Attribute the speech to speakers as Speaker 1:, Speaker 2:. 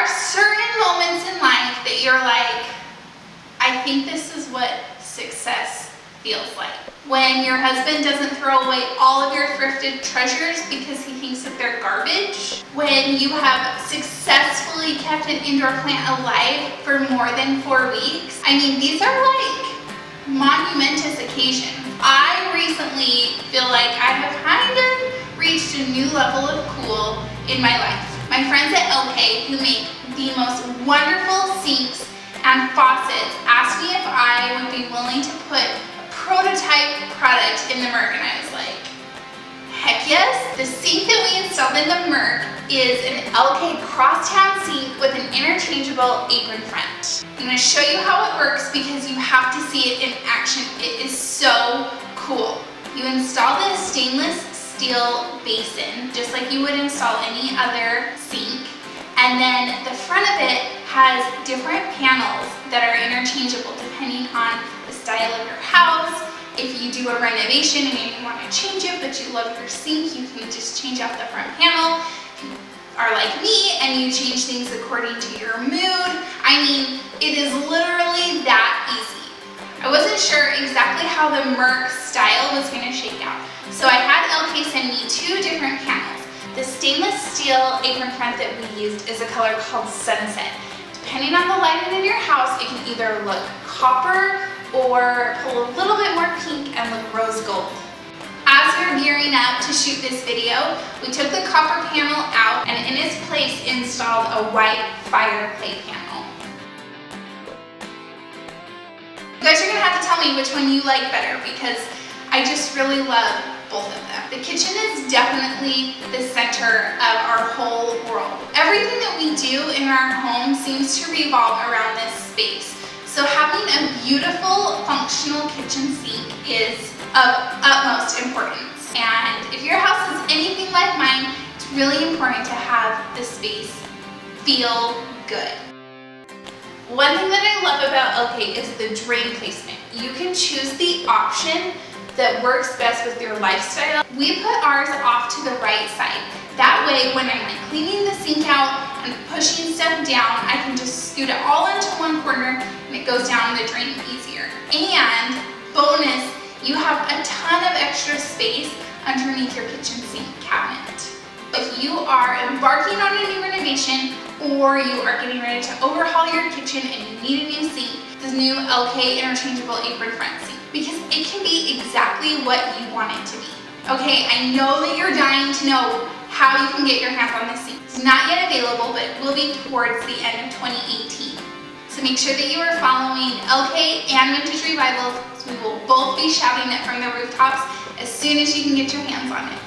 Speaker 1: are certain moments in life that you're like, I think this is what success feels like. When your husband doesn't throw away all of your thrifted treasures because he thinks that they're garbage. When you have successfully kept an indoor plant alive for more than 4 weeks. I mean, these are like monumentous occasions. I recently feel like I have kind of reached a new level of cool in my life. My friends at Elkay, who make the most wonderful sinks and faucets, asked me if I would be willing to put prototype product in the Merc, and I was like, heck yes. The sink that we installed in the Merc is an Elkay Crosstown sink with an interchangeable apron front. I'm going to show you how it works because you have to see it in action. It is so cool. You install this stainless steel basin just like you would install any other sink, and then the front of it has different panels that are interchangeable depending on the style of your house. If you do a renovation and you want to change it but you love your sink, you can just change out the front panel. If you are like me and you change things according to your mood, I mean, it is literally that easy. I wasn't sure exactly how the Merc style was going to shake out, so I had Elkay send me 2 different panels. The stainless steel apron front that we used is a color called Sunset. Depending on the lighting in your house, it can either look copper or pull a little bit more pink and look rose gold. As we were gearing up to shoot this video, we took the copper panel out and in its place installed a white fireplace panel. You guys are gonna have to tell me which one you like better because I just really love both of them. The kitchen is definitely the center of our whole world. Everything that we do in our home seems to revolve around this space. So having a beautiful, functional kitchen sink is of utmost importance. And if your house is anything like mine, it's really important to have the space feel good. One thing that I love about Elkay is the drain placement. You can choose the option that works best with your lifestyle. We put ours off to the right side. That way, when I'm like cleaning the sink out and pushing stuff down, I can just scoot it all into one corner and it goes down the drain easier. And bonus, you have a ton of extra space underneath your kitchen sink cabinet. If you are embarking on a new renovation or you are getting ready to overhaul your kitchen and you need a new sink, this new Elkay interchangeable apron front sink, because it can be exactly what you want it to be. Okay, I know that you're dying to know how you can get your hands on this sink. It's not yet available, but it will be towards the end of 2018. So make sure that you are following Elkay and Vintage Revivals, so we will both be shouting it from the rooftops as soon as you can get your hands on it.